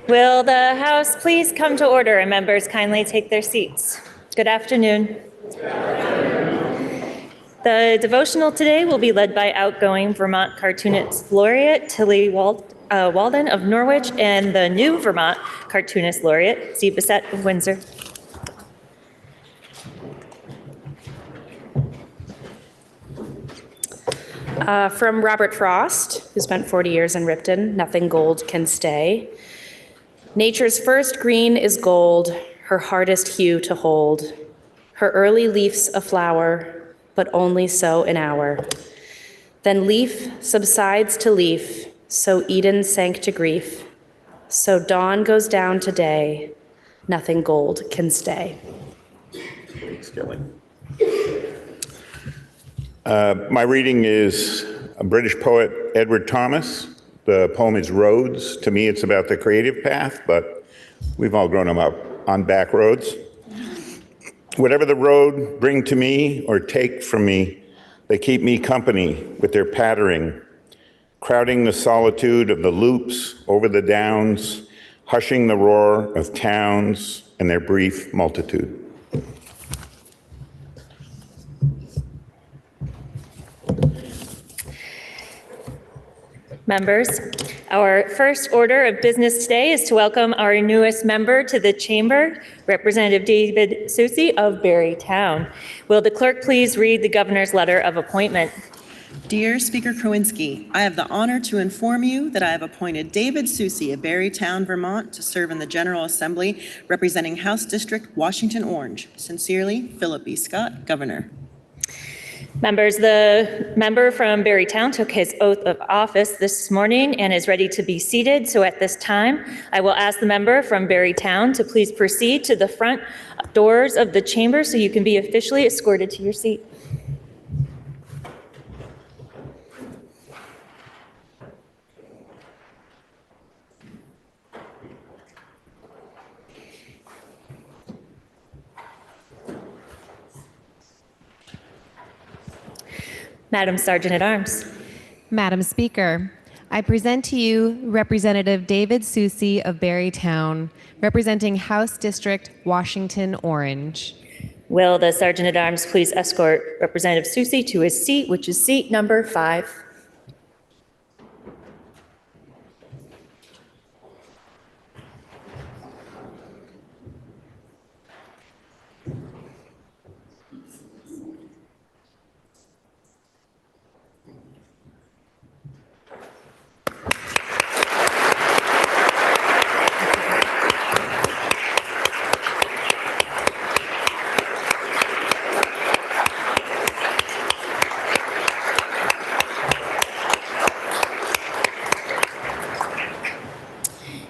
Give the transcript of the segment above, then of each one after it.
Will the House please come to order and members kindly take their seats? Good afternoon. The devotional today will be led by outgoing Vermont Cartoonist Laureate Tilly Walden of Norwich and the new Vermont Cartoonist Laureate Steve Bissett of Windsor. From Robert Frost, who spent 40 years in Ripton, nothing gold can stay. Nature's first green is gold, her hardest hue to hold. Her early leaf's a flower, but only so an hour. Then leaf subsides to leaf, so Eden sank to grief. So dawn goes down to day, nothing gold can stay. My reading is a British poet, Edward Thomas. The poem is Roads. To me, it's about the creative path, but we've all grown up on back roads. Whatever the road bring to me or take from me, they keep me company with their pattering, crowding the solitude of the loops over the downs, hushing the roar of towns and their brief multitude. Members, our first order of business today is to welcome our newest member to the chamber, Representative David Soucy of Barrytown. Will the clerk please read the governor's letter of appointment? Dear Speaker Kowinski, I have the honor to inform you that I have appointed David Soucy of Barrytown, Vermont, to serve in the General Assembly representing House District Washington Orange. Sincerely, Philip B. Scott, Governor. Members, the member from Barrytown took his oath of office this morning and is ready to be seated. So at this time, I will ask the member from Barrytown to please proceed to the front doors of the chamber so you can be officially escorted to your seat. Madam Sergeant at Arms. Madam Speaker, I present to you Representative David Soucy of Barrytown, representing House District Washington Orange. Will the Sergeant at Arms please escort Representative Soucy to his seat, which is seat number 5.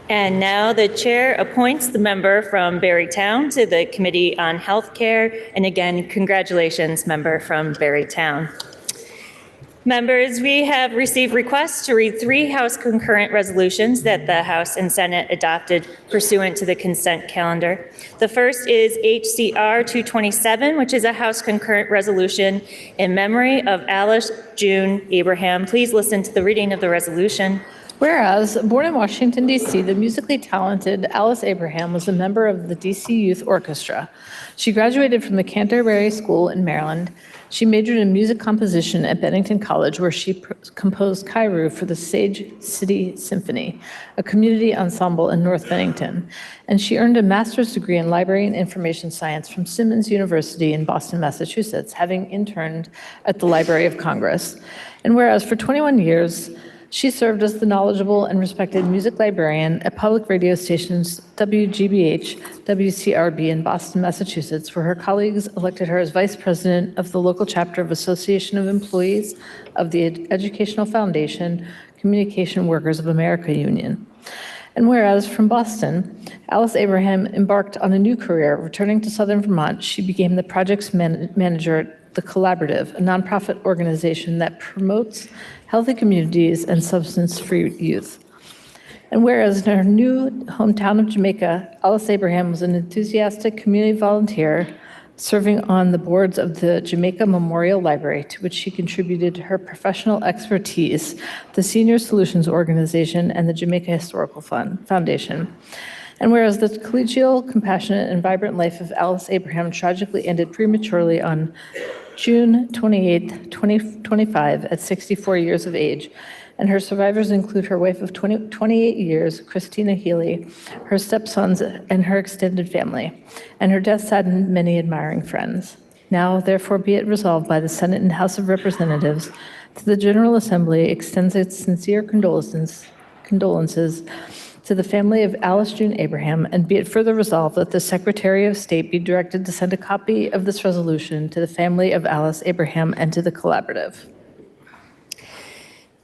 And now the chair appoints the member from Barrytown to the Committee on Health Care. And again, congratulations, member from Barrytown. Members, we have received requests to read 3 House concurrent resolutions that the House and Senate adopted pursuant to the consent calendar. The first is HCR 227, which is a House concurrent resolution in memory of Alice June Abraham. Please listen to the reading of the resolution. Whereas, born in Washington, D.C., the musically talented Alice Abraham was a member of the D.C. Youth Orchestra. She graduated from the Canterbury School in Maryland. She majored in music composition at Bennington College, where she composed Kairu for the Sage City Symphony, a community ensemble in North Bennington. And she earned a master's degree in library and information science from Simmons University in Boston, Massachusetts, having interned at the Library of Congress. And whereas for 21 years, she served as the knowledgeable and respected music librarian at public radio stations WGBH, WCRB in Boston, Massachusetts, where her colleagues elected her as vice president of the local chapter of Association of Employees of the Educational Foundation, Communication Workers of America Union. And whereas from Boston, Alice Abraham embarked on a new career. Returning to Southern Vermont, she became the projects manager at The Collaborative, a nonprofit organization that promotes healthy communities and substance-free youth. And whereas in her new hometown of Jamaica, Alice Abraham was an enthusiastic community volunteer, serving on the boards of the Jamaica Memorial Library, to which she contributed her professional expertise, the Senior Solutions Organization, and the Jamaica Historical Foundation. And whereas the collegial, compassionate, and vibrant life of Alice Abraham tragically ended prematurely on June 28, 2025, at 64 years of age, and her survivors include her wife of 28 years, Christina Healy, her stepsons, and her extended family. And her death saddened many admiring friends. Now, therefore, be it resolved by the Senate and House of Representatives that the General Assembly extends its sincere condolences to the family of Alice June Abraham, and be it further resolved that the Secretary of State be directed to send a copy of this resolution to the family of Alice Abraham and to the collaborative.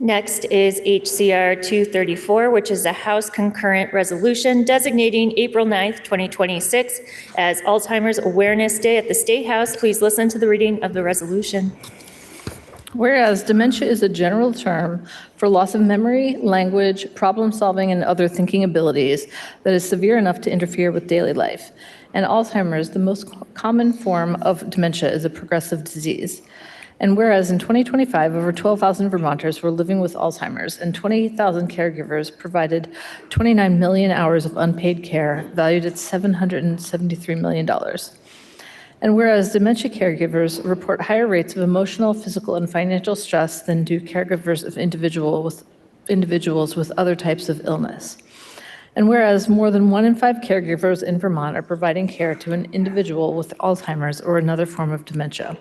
Next is HCR 234, which is a House concurrent resolution designating April 9th, 2026 as Alzheimer's Awareness Day at the State House. Please listen to the reading of the resolution. Whereas dementia is a general term for loss of memory, language, problem-solving, and other thinking abilities that is severe enough to interfere with daily life. And Alzheimer's, the most common form of dementia, is a progressive disease. And whereas in 2025, over 12,000 Vermonters were living with Alzheimer's, and 20,000 caregivers provided 29 million hours of unpaid care, valued at $773 million. And whereas dementia caregivers report higher rates of emotional, physical, and financial stress than do caregivers of individuals with other types of illness. And whereas more than 1 in 5 caregivers in Vermont are providing care to an individual with Alzheimer's or another form of dementia.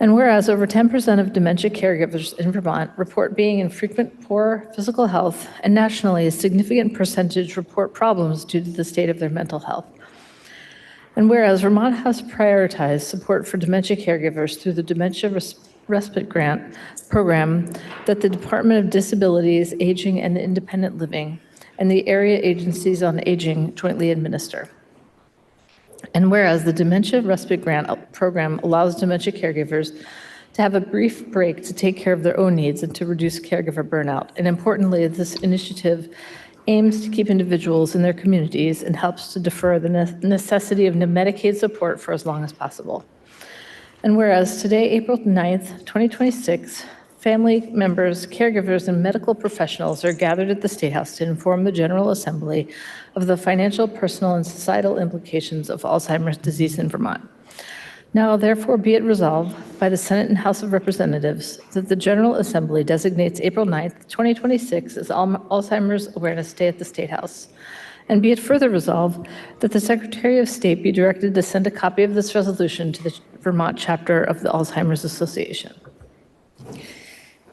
And whereas over 10% of dementia caregivers in Vermont report being in frequent poor physical health, and nationally a significant percentage report problems due to the state of their mental health. And whereas Vermont has prioritized support for dementia caregivers through the Dementia Respite Grant program that the Department of Disabilities, Aging, and Independent Living and the Area Agencies on Aging jointly administer. And whereas the Dementia Respite Grant program allows dementia caregivers to have a brief break to take care of their own needs and to reduce caregiver burnout. And importantly, this initiative aims to keep individuals in their communities and helps to defer the necessity of Medicaid support for as long as possible. And whereas today, April 9th, 2026, family members, caregivers, and medical professionals are gathered at the State House to inform the General Assembly of the financial, personal, and societal implications of Alzheimer's disease in Vermont. Now, therefore, be it resolved by the Senate and House of Representatives that the General Assembly designates April 9th, 2026 as Alzheimer's Awareness Day at the State House. And be it further resolved that the Secretary of State be directed to send a copy of this resolution to the Vermont chapter of the Alzheimer's Association.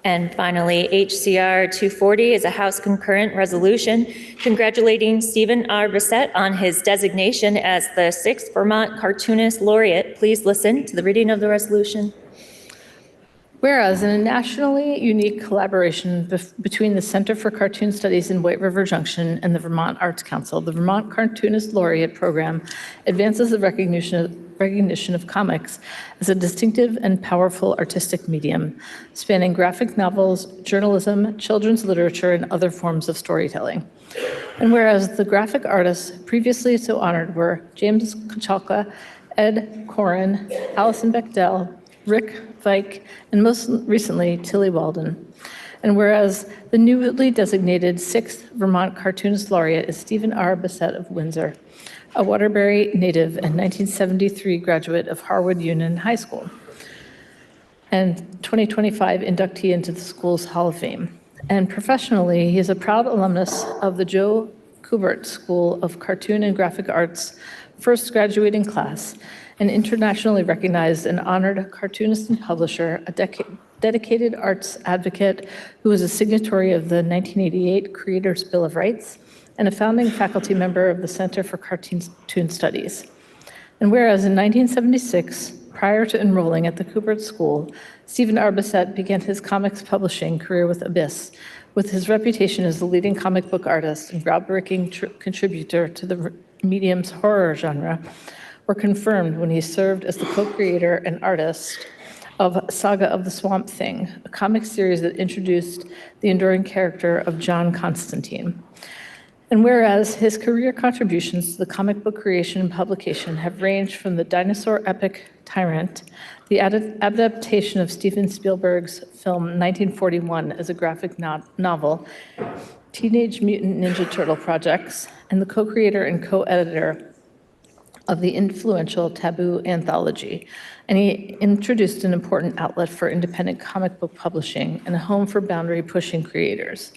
And finally, HCR 240 is a House concurrent resolution congratulating Stephen R. Bissett on his designation as the 6th Vermont Cartoonist Laureate. Please listen to the reading of the resolution. Whereas in a nationally unique collaboration between the Center for Cartoon Studies in White River Junction and the Vermont Arts Council, the Vermont Cartoonist Laureate Program advances the recognition of comics as a distinctive and powerful artistic medium, spanning graphic novels, journalism, children's literature, and other forms of storytelling. And whereas the graphic artists previously so honored were James Kochalka, Ed Koren, Allison Bechdel, Rick Vike, and most recently, Tilly Walden. And whereas the newly designated 6th Vermont Cartoonist Laureate is Stephen R. Bissett of Windsor, a Waterbury native and 1973 graduate of Harwood Union High School, and 2025 inductee into the school's Hall of Fame. And professionally, he is a proud alumnus of the Joe Kubert School of Cartoon and Graphic Arts, first graduating class, an internationally recognized and honored cartoonist and publisher, a dedicated arts advocate who was a signatory of the 1988 Creators' Bill of Rights, and a founding faculty member of the Center for Cartoon Studies. And whereas in 1976, prior to enrolling at the Kubert School, Stephen R. Bissett began his comics publishing career with Abyss, with his reputation as the leading comic book artist and groundbreaking contributor to the medium's horror genre, were confirmed when he served as the co-creator and artist of Saga of the Swamp Thing, a comic series that introduced the enduring character of John Constantine. And whereas his career contributions to the comic book creation and publication have ranged from the dinosaur epic Tyrant, the adaptation of Steven Spielberg's film 1941 as a graphic novel, Teenage Mutant Ninja Turtle projects, and the co-creator and co-editor of the influential Taboo anthology. And he introduced an important outlet for independent comic book publishing and a home for boundary-pushing creators.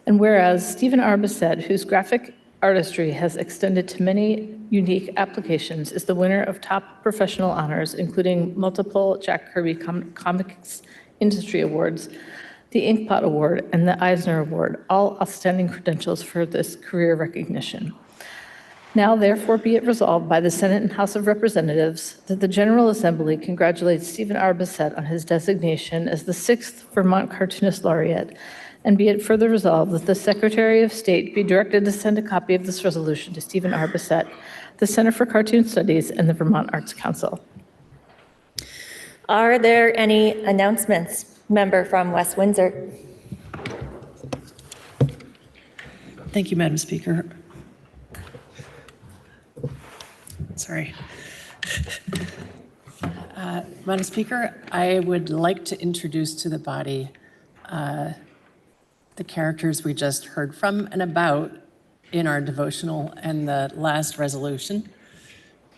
And whereas Stephen R. Bissett, whose graphic artistry has extended to many unique applications, is the winner of top professional honors, including multiple Jack Kirby Comics Industry Awards, the Inkpot Award, and the Eisner Award, all outstanding credentials for this career recognition. Now, therefore, be it resolved by the Senate and House of Representatives that the General Assembly congratulates Stephen R. Bissett on his designation as the 6th Vermont Cartoonist Laureate, and be it further resolved that the Secretary of State be directed to send a copy of this resolution to Stephen R. Bissett, the Center for Cartoon Studies, and the Vermont Arts Council. Are there any announcements? Member from West Windsor. Thank you, Madam Speaker. Sorry. Madam Speaker, I would like to introduce to the body the characters we just heard from and about in our devotional and the last resolution.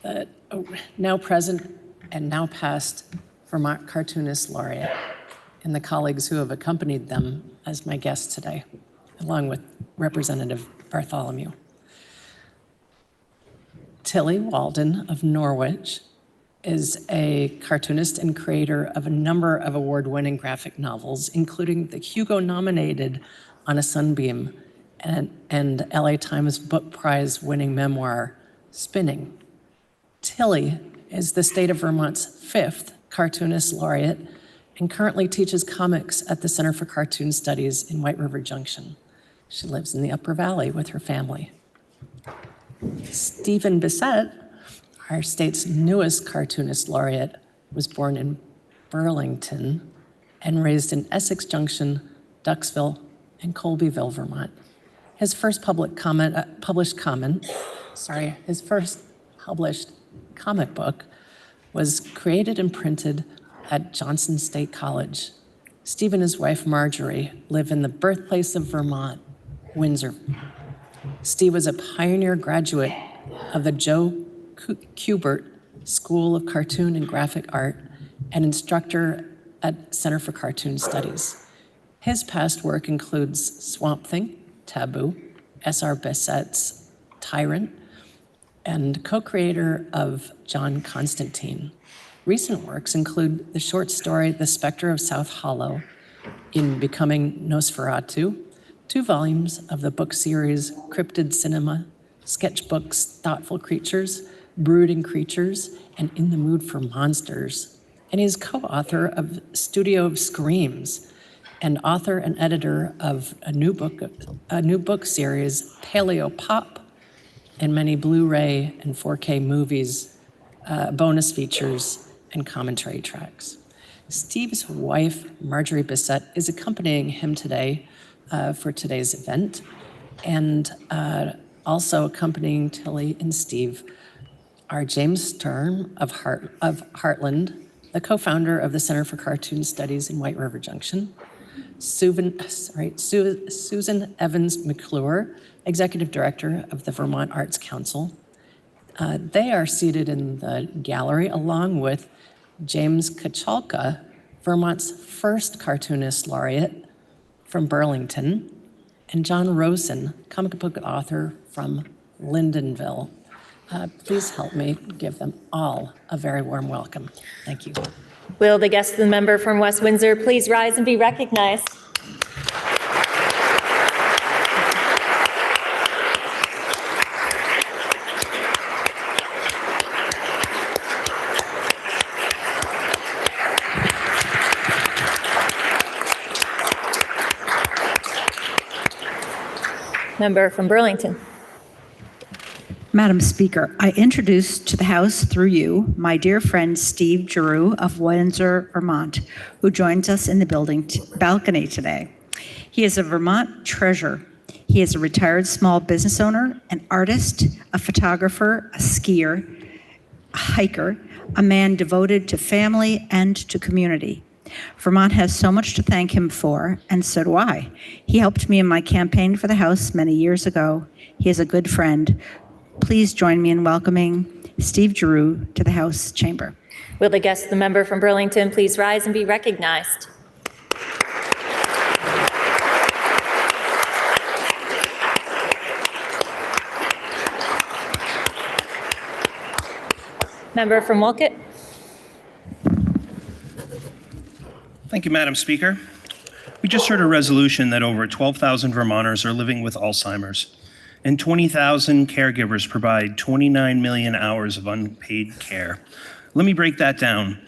The now present and now past Vermont Cartoonist Laureate and the colleagues who have accompanied them as my guests today, along with Representative Bartholomew. Tilly Walden of Norwich is a cartoonist and creator of a number of award-winning graphic novels, including the Hugo-nominated On a Sunbeam and LA Times Book Prize-winning memoir, Spinning. Tilly is the state of Vermont's 5th Cartoonist Laureate and currently teaches comics at the Center for Cartoon Studies in White River Junction. She lives in the Upper Valley with her family. Stephen Bissett, our state's newest cartoonist laureate, was born in Burlington and raised in Essex Junction, Duxville, and Colbyville, Vermont. His first published comic book was created and printed at Johnson State College. Steve and his wife, Marjorie, live in the birthplace of Vermont, Windsor. Steve was a pioneer graduate of the Joe Kubert School of Cartoon and Graphic Art and instructor at Center for Cartoon Studies. His past work includes Swamp Thing, Taboo, S.R. Bissett's Tyrant, and co-creator of John Constantine. Recent works include the short story The Spectre of South Hollow in Becoming Nosferatu, 2 volumes of the book series Cryptid Cinema, sketchbooks Thoughtful Creatures, Brooding Creatures, and In the Mood for Monsters. And he's co-author of Studio of Screams and author and editor of a new book series, Paleo Pop, and many Blu-ray and 4K movies, bonus features, and commentary tracks. Steve's wife, Marjorie Bissett, is accompanying him today for today's event, and also accompanying Tilly and Steve are James Sturm of Heartland, the co-founder of the Center for Cartoon Studies in White River Junction, Susan Evans McClure, Executive Director of the Vermont Arts Council. They are seated in the gallery along with James Kachalka, Vermont's first cartoonist laureate from Burlington, and John Rosen, comic book author from Lyndonville. Please help me give them all a very warm welcome. Thank you. Will the guest and member from West Windsor please rise and be recognized? Member from Burlington. Madam Speaker, I introduce to the House through you my dear friend Steve Giroux of Windsor, Vermont, who joins us in the balcony today. He is a Vermont treasure. He is a retired small business owner, an artist, a photographer, a skier, a hiker, a man devoted to family and to community. Vermont has so much to thank him for, and so do I. He helped me in my campaign for the House many years ago. He is a good friend. Please join me in welcoming Steve Giroux to the House chamber. Will the guest, the member from Burlington, please rise and be recognized? Member from Wolcott. Thank you, Madam Speaker. We just heard a resolution that over 12,000 Vermonters are living with Alzheimer's, and 20,000 caregivers provide 29 million hours of unpaid care. Let me break that down.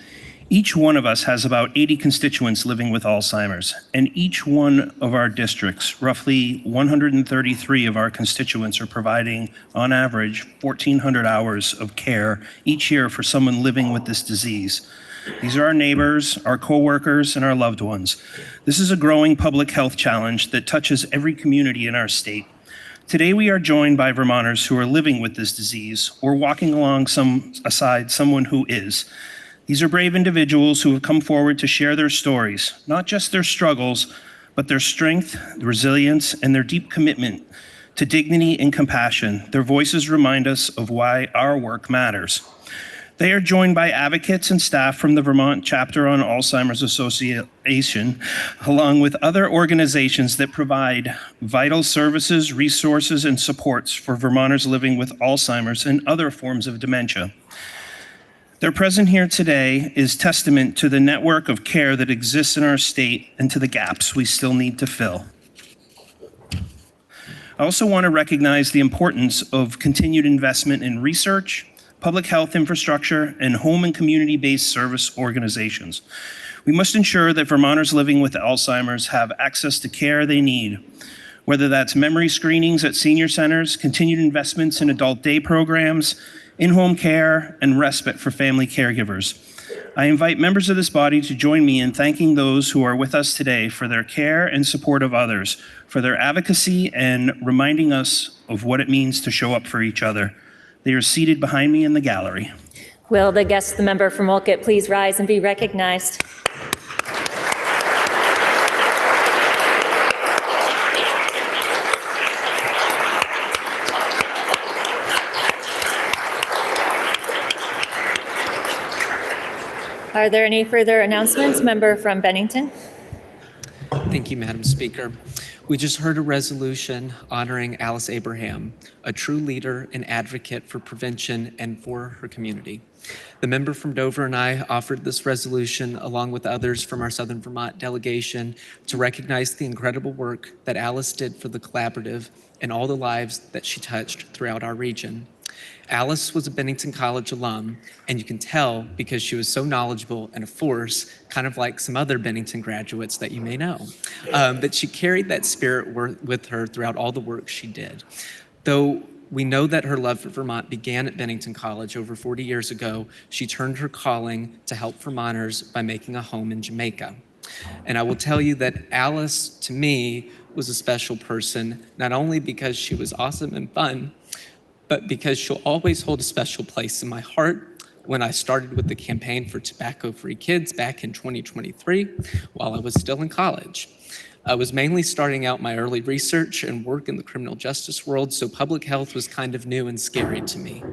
Each one of us has about 80 constituents living with Alzheimer's, and each one of our districts, roughly 133 of our constituents, are providing, on average, 1,400 hours of care each year for someone living with this disease. These are our neighbors, our coworkers, and our loved ones. This is a growing public health challenge that touches every community in our state. Today, we are joined by Vermonters who are living with this disease or walking alongside someone who is. These are brave individuals who have come forward to share their stories, not just their struggles, but their strength, resilience, and their deep commitment to dignity and compassion. Their voices remind us of why our work matters. They are joined by advocates and staff from the Vermont Chapter on Alzheimer's Association, along with other organizations that provide vital services, resources, and supports for Vermonters living with Alzheimer's and other forms of dementia. Their presence here today is testament to the network of care that exists in our state and to the gaps we still need to fill. I also want to recognize the importance of continued investment in research, public health infrastructure, and home and community-based service organizations. We must ensure that Vermonters living with Alzheimer's have access to care they need, whether that's memory screenings at senior centers, continued investments in adult day programs, in-home care, and respite for family caregivers. I invite members of this body to join me in thanking those who are with us today for their care and support of others, for their advocacy, and reminding us of what it means to show up for each other. They are seated behind me in the gallery. Will the guest, the member from Wolcott, please rise and be recognized? Are there any further announcements? Member from Bennington. Thank you, Madam Speaker. We just heard a resolution honoring Alice Abraham, a true leader and advocate for prevention and for her community. The member from Dover and I offered this resolution along with others from our Southern Vermont delegation to recognize the incredible work that Alice did for the collaborative and all the lives that she touched throughout our region. Alice was a Bennington College alum, and you can tell because she was so knowledgeable and a force, kind of like some other Bennington graduates that you may know. But she carried that spirit with her throughout all the work she did. Though we know that her love for Vermont began at Bennington College over 40 years ago, she turned her calling to help Vermonters by making a home in Jamaica. And I will tell you that Alice, to me, was a special person, not only because she was awesome and fun, but because she'll always hold a special place in my heart. When I started with the campaign for tobacco-free kids back in 2023, while I was still in college. I was mainly starting out my early research and work in the criminal justice world, so public health was kind of new and scary to me.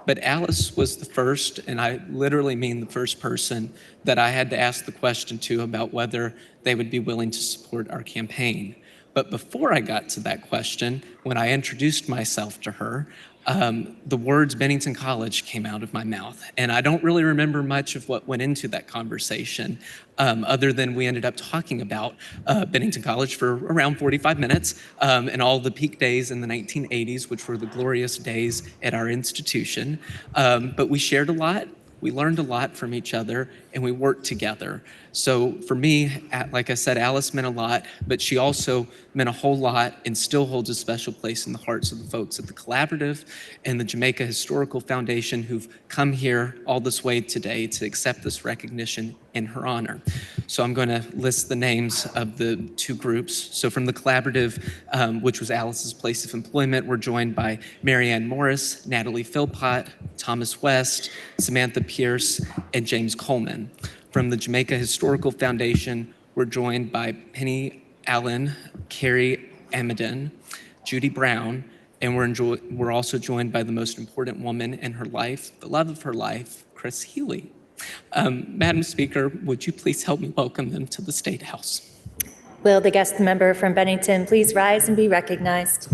But Alice was the first, and I literally mean the first person, that I had to ask the question to about whether they would be willing to support our campaign. But before I got to that question, when I introduced myself to her, the words Bennington College came out of my mouth. And I don't really remember much of what went into that conversation, other than we ended up talking about Bennington College for around 45 minutes and all the peak days in the 1980s, which were the glorious days at our institution. But we shared a lot. We learned a lot from each other, and we work together. So for me, like I said, Alice meant a lot, but she also meant a whole lot and still holds a special place in the hearts of the folks at the Collaborative and the Jamaica Historical Foundation who've come here all this way today to accept this recognition in her honor. So I'm going to list the names of the two groups. So from the Collaborative, which was Alice's place of employment, we're joined by Marianne Morris, Natalie Philpott, Thomas West, Samantha Pierce, and James Coleman. From the Jamaica Historical Foundation, we're joined by Penny Allen, Carrie Amidon, Judy Brown, and we're also joined by the most important woman in her life, the love of her life, Chris Healy. Madam Speaker, would you please help me welcome them to the State House? Will the guest member from Bennington please rise and be recognized?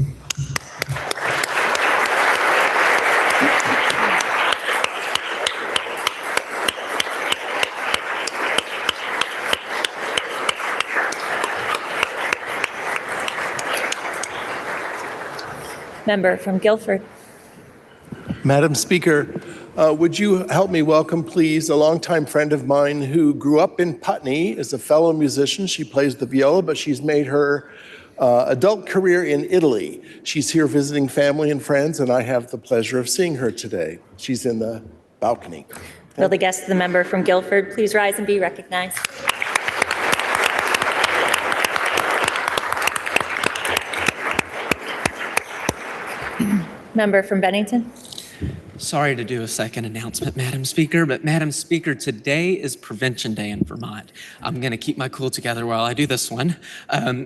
Member from Guilford. Madam Speaker, would you help me welcome, please, a longtime friend of mine who grew up in Putney, is a fellow musician. She plays the viola, but she's made her adult career in Italy. She's here visiting family and friends, and I have the pleasure of seeing her today. She's in the balcony. Will the guest of the member from Guilford please rise and be recognized? Member from Bennington. Sorry to do a second announcement, Madam Speaker, but Madam Speaker, today is Prevention Day in Vermont. I'm going to keep my cool together while I do this one.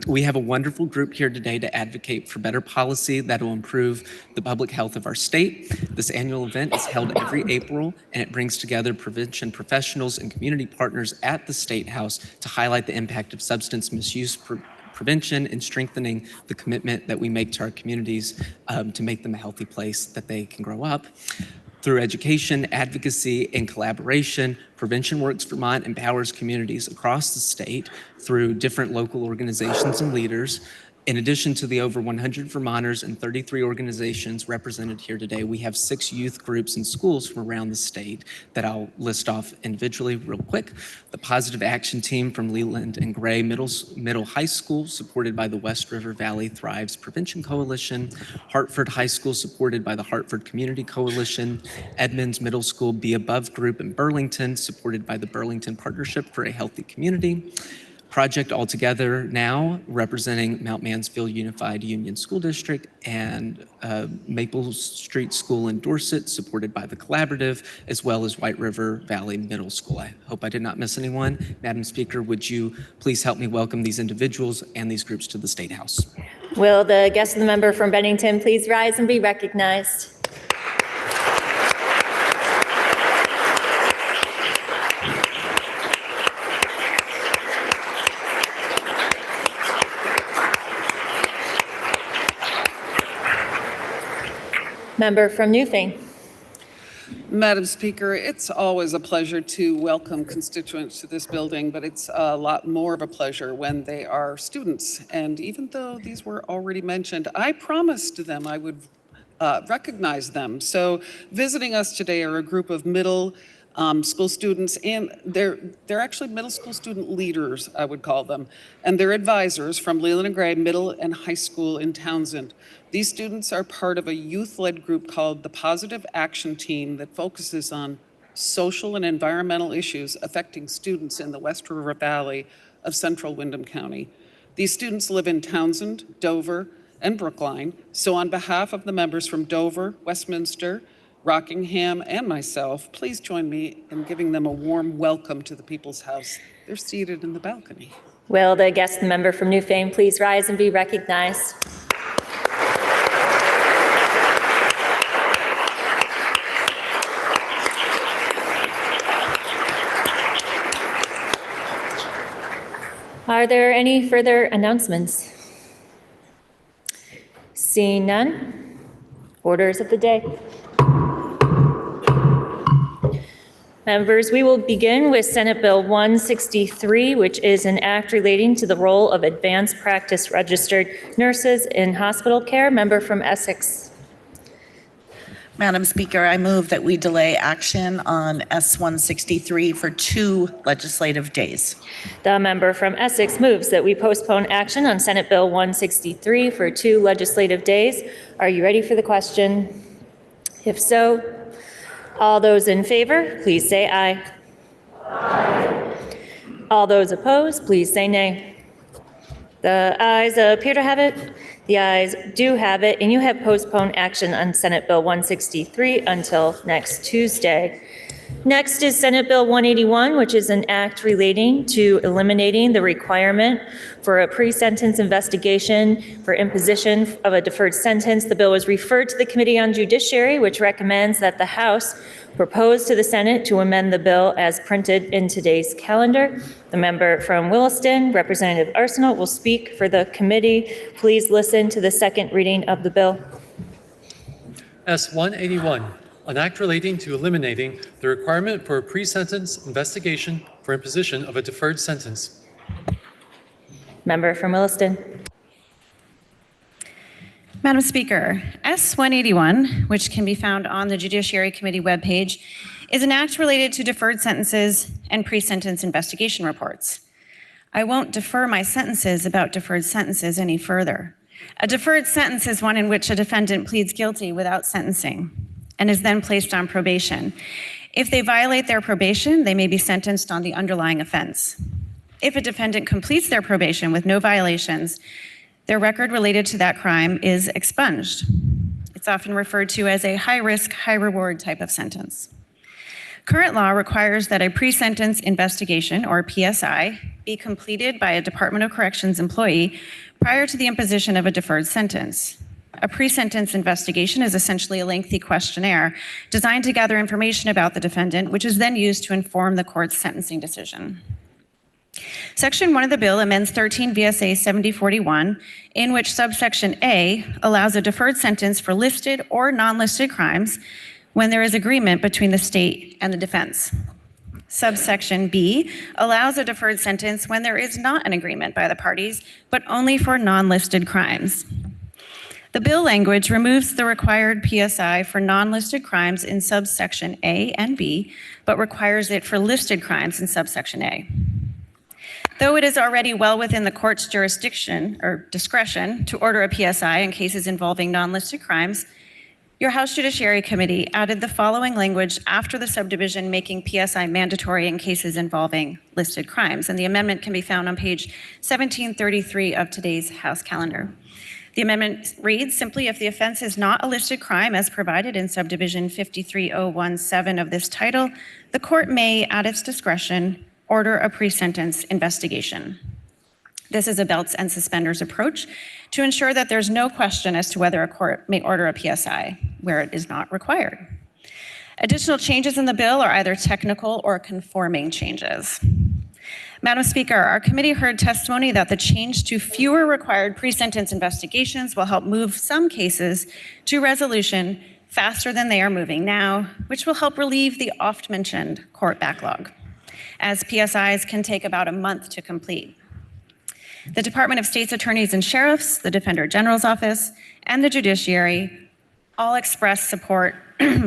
We have a wonderful group here today to advocate for better policy that will improve the public health of our state. This annual event is held every April, and it brings together prevention professionals and community partners at the State House to highlight the impact of substance misuse prevention and strengthening the commitment that we make to our communities to make them a healthy place that they can grow up. Through education, advocacy, and collaboration, Prevention Works Vermont empowers communities across the state through different local organizations and leaders. In addition to the over 100 Vermonters and 33 organizations represented here today, we have 6 youth groups and schools from around the state that I'll list off individually real quick. The Positive Action Team from Leland and Gray Middle High School, supported by the West River Valley Thrives Prevention Coalition. Hartford High School, supported by the Hartford Community Coalition. Edmonds Middle School Be Above Group in Burlington, supported by the Burlington Partnership for a Healthy Community. Project Altogether Now, representing Mount Mansfield Unified Union School District, and Maple Street School in Dorset, supported by the Collaborative, as well as White River Valley Middle School. I hope I did not miss anyone. Madam Speaker, would you please help me welcome these individuals and these groups to the State House? Will the guest of the member from Bennington please rise and be recognized? Member from Newfane. Madam Speaker, it's always a pleasure to welcome constituents to this building, but it's a lot more of a pleasure when they are students. And even though these were already mentioned, I promised them I would recognize them. So visiting us today are a group of middle school students, and they're actually middle school student leaders, I would call them, and they're advisors from Leland and Gray Middle and High School in Townsend. These students are part of a youth-led group called the Positive Action Team that focuses on social and environmental issues affecting students in the West River Valley of Central Windham County. These students live in Townsend, Dover, and Brookline. So on behalf of the members from Dover, Westminster, Rockingham, and myself, please join me in giving them a warm welcome to the People's House. They're seated in the balcony. Will the guest member from Newfane please rise and be recognized? Are there any further announcements? Seeing none, orders of the day. Members, we will begin with Senate Bill 163, which is an act relating to the role of advanced practice registered nurses in hospital care. Member from Essex. Madam Speaker, I move that we delay action on S-163 for 2 legislative days. The member from Essex moves that we postpone action on Senate Bill 163 for 2 legislative days. Are you ready for the question? If so, all those in favor, please say aye. Aye. All those opposed, please say nay. The ayes appear to have it. The ayes do have it, and you have postponed action on Senate Bill 163 until next Tuesday. Next is Senate Bill 181, which is an act relating to eliminating the requirement for a pre-sentence investigation for imposition of a deferred sentence. The bill was referred to the Committee on Judiciary, which recommends that the House propose to the Senate to amend the bill as printed in today's calendar. The member from Williston, Representative Arsenault, will speak for the committee. Please listen to the second reading of the bill. S-181, an act relating to eliminating the requirement for a pre-sentence investigation for imposition of a deferred sentence. Member from Williston. Madam Speaker, S-181, which can be found on the Judiciary Committee webpage, is an act related to deferred sentences and pre-sentence investigation reports. I won't defer my sentences about deferred sentences any further. A deferred sentence is one in which a defendant pleads guilty without sentencing and is then placed on probation. If they violate their probation, they may be sentenced on the underlying offense. If a defendant completes their probation with no violations, their record related to that crime is expunged. It's often referred to as a high-risk, high-reward type of sentence. Current law requires that a pre-sentence investigation, or PSI, be completed by a Department of Corrections employee prior to the imposition of a deferred sentence. A pre-sentence investigation is essentially a lengthy questionnaire designed to gather information about the defendant, which is then used to inform the court's sentencing decision. Section 1 of the bill amends 13 VSA 7041, in which subsection A allows a deferred sentence for listed or non-listed crimes when there is agreement between the state and the defense. Subsection B allows a deferred sentence when there is not an agreement by the parties, but only for non-listed crimes. The bill language removes the required PSI for non-listed crimes in subsection A and B, but requires it for listed crimes in subsection A. Though it is already well within the court's jurisdiction or discretion to order a PSI in cases involving non-listed crimes, your House Judiciary Committee added the following language after the subdivision making PSI mandatory in cases involving listed crimes, and the amendment can be found on page 1733 of today's House calendar. The amendment reads simply, if the offense is not a listed crime as provided in subdivision 53017 of this title, the court may, at its discretion, order a pre-sentence investigation. This is a belts and suspenders approach to ensure that there's no question as to whether a court may order a PSI where it is not required. Additional changes in the bill are either technical or conforming changes. Madam Speaker, our committee heard testimony that the change to fewer required pre-sentence investigations will help move some cases to resolution faster than they are moving now, which will help relieve the oft-mentioned court backlog, as PSIs can take about a month to complete. The Department of State's Attorneys and Sheriffs, the Defender General's Office, and the Judiciary all expressed support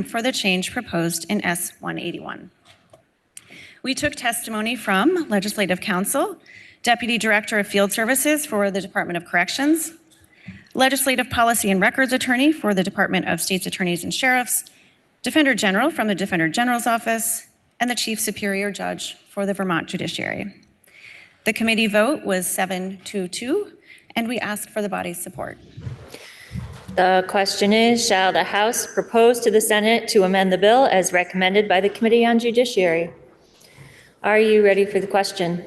for the change proposed in S-181. We took testimony from Legislative Counsel, Deputy Director of Field Services for the Department of Corrections, Legislative Policy and Records Attorney for the Department of State's Attorneys and Sheriffs, Defender General from the Defender General's Office, and the Chief Superior Judge for the Vermont Judiciary. The committee vote was 7-2, and we ask for the body's support. The question is, shall the House propose to the Senate to amend the bill as recommended by the Committee on Judiciary? Are you ready for the question?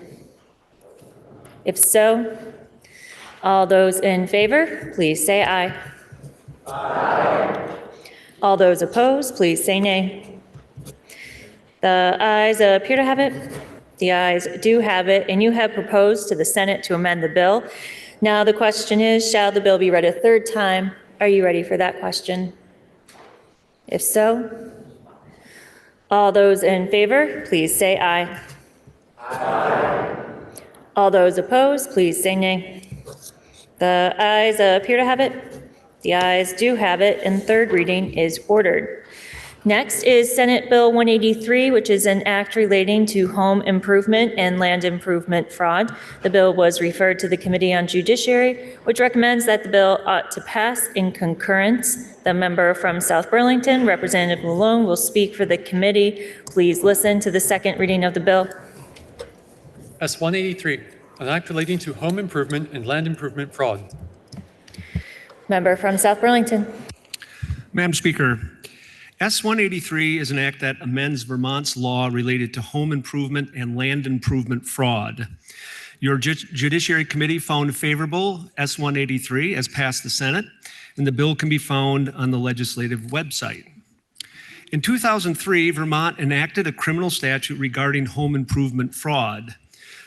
If so, all those in favor, please say aye. Aye. All those opposed, please say nay. The ayes appear to have it. The ayes do have it, and you have proposed to the Senate to amend the bill. Now the question is, shall the bill be read a third time? Are you ready for that question? If so, all those in favor, please say aye. Aye. All those opposed, please say nay. The ayes appear to have it. The ayes do have it, and third reading is ordered. Next is Senate Bill 183, which is an act relating to home improvement and land improvement fraud. The bill was referred to the Committee on Judiciary, which recommends that the bill ought to pass in concurrence. The member from South Burlington, Representative Malone, will speak for the committee. Please listen to the second reading of the bill. S-183, an act relating to home improvement and land improvement fraud. Member from South Burlington. Madam Speaker, S-183 is an act that amends Vermont's law related to home improvement and land improvement fraud. Your Judiciary Committee found favorable S-183 as passed the Senate, and the bill can be found on the legislative website. In 2003, Vermont enacted a criminal statute regarding home improvement fraud.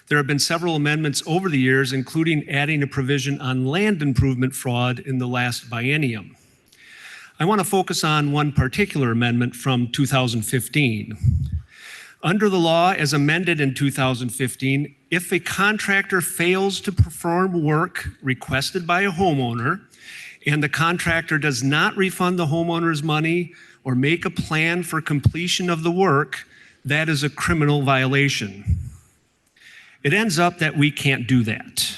There have been several amendments over the years, including adding a provision on land improvement fraud in the last biennium. I want to focus on one particular amendment from 2015. Under the law as amended in 2015, if a contractor fails to perform work requested by a homeowner and the contractor does not refund the homeowner's money or make a plan for completion of the work, that is a criminal violation. It ends up that we can't do that.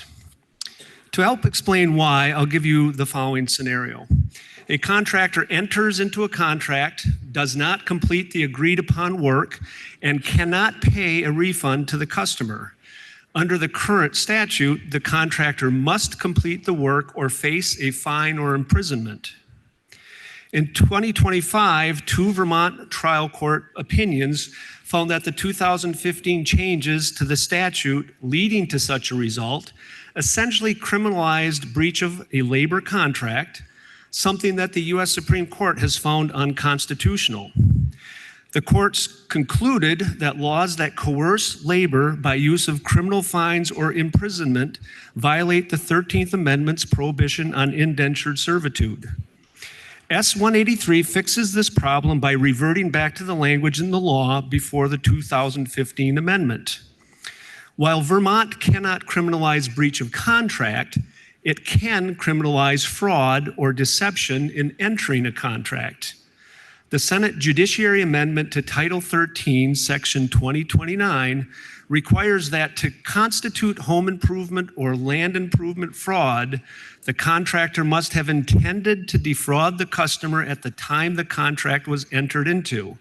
To help explain why, I'll give you the following scenario. A contractor enters into a contract, does not complete the agreed upon work, and cannot pay a refund to the customer. Under the current statute, the contractor must complete the work or face a fine or imprisonment. In 2025, two Vermont trial court opinions found that the 2015 changes to the statute leading to such a result essentially criminalized breach of a labor contract, something that the U.S. Supreme Court has found unconstitutional. The courts concluded that laws that coerce labor by use of criminal fines or imprisonment violate the 13th Amendment's prohibition on indentured servitude. S-183 fixes this problem by reverting back to the language in the law before the 2015 amendment. While Vermont cannot criminalize breach of contract, it can criminalize fraud or deception in entering a contract. The Senate Judiciary Amendment to Title 13, Section 2029, requires that to constitute home improvement or land improvement fraud, the contractor must have intended to defraud the customer at the time the contract was entered into.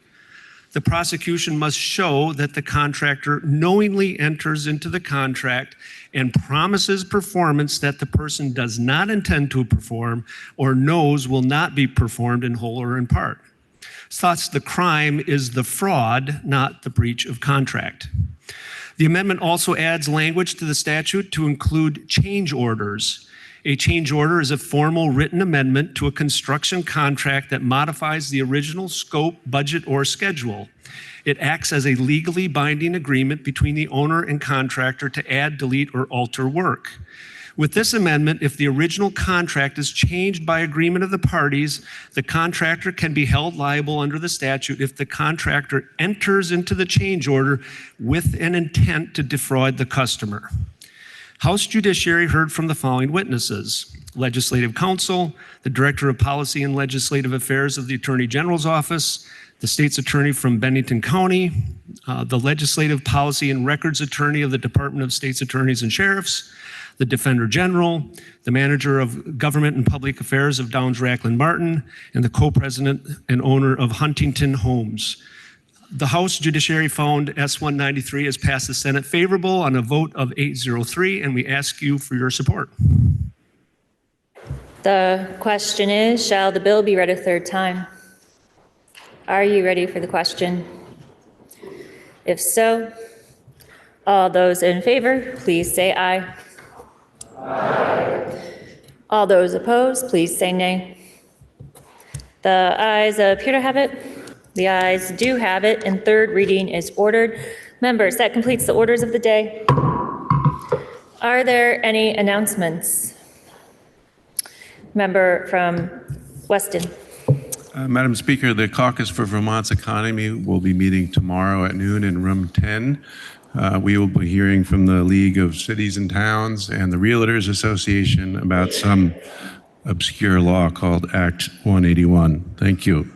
The prosecution must show that the contractor knowingly enters into the contract and promises performance that the person does not intend to perform or knows will not be performed in whole or in part. Thus, the crime is the fraud, not the breach of contract. The amendment also adds language to the statute to include change orders. A change order is a formal written amendment to a construction contract that modifies the original scope, budget, or schedule. It acts as a legally binding agreement between the owner and contractor to add, delete, or alter work. With this amendment, if the original contract is changed by agreement of the parties, the contractor can be held liable under the statute if the contractor enters into the change order with an intent to defraud the customer. House Judiciary heard from the following witnesses: Legislative Counsel, the Director of Policy and Legislative Affairs of the Attorney General's Office, the State's Attorney from Bennington County, the Legislative Policy and Records Attorney of the Department of State's Attorneys and Sheriffs, the Defender General, the Manager of Government and Public Affairs of Downs Racklin Martin, and the Co-President and owner of Huntington Homes. The House Judiciary found S-193 has passed the Senate favorable on a vote of 803, and we ask you for your support. The question is, shall the bill be read a third time? Are you ready for the question? If so, all those in favor, please say aye. Aye. All those opposed, please say nay. The ayes appear to have it. The ayes do have it, and third reading is ordered. Members, that completes the orders of the day. Are there any announcements? Member from Weston. Madam Speaker, the Caucus for Vermont's Economy will be meeting tomorrow at noon in room 10. We will be hearing from the League of Cities and Towns and the Realtors Association about some obscure law called Act 181. Thank you.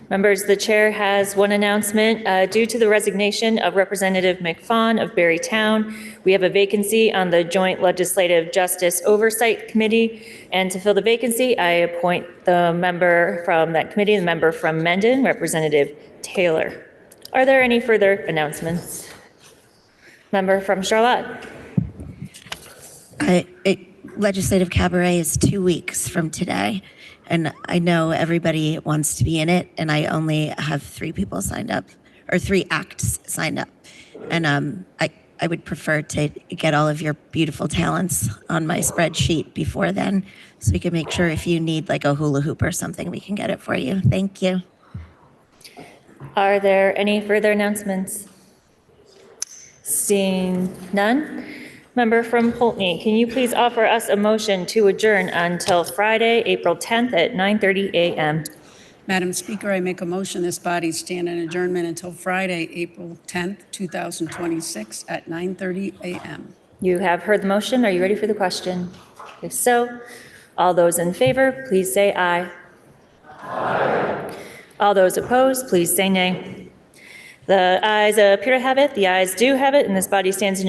Members, the chair has one announcement. Due to the resignation of Representative McFawn of Barrytown, we have a vacancy on the Joint Legislative Justice Oversight Committee. And to fill the vacancy, I appoint the member from that committee, the member from Mendon, Representative Taylor. Are there any further announcements? Member from Charlotte. Legislative Cabaret is 2 weeks from today, and I know everybody wants to be in it, and I only have 3 people signed up, or 3 acts signed up. And I would prefer to get all of your beautiful talents on my spreadsheet before then, so we can make sure if you need like a hula hoop or something, we can get it for you. Thank you. Are there any further announcements? Seeing none. Member from Poultney, can you please offer us a motion to adjourn until Friday, April 10th at 9:30 a.m.? Madam Speaker, I make a motion this body stand in adjournment until Friday, April 10th, 2026 at 9:30 a.m. You have heard the motion. Are you ready for the question? If so, all those in favor, please say aye. Aye. All those opposed, please say nay. The ayes appear to have it. The ayes do have it, and this body stands in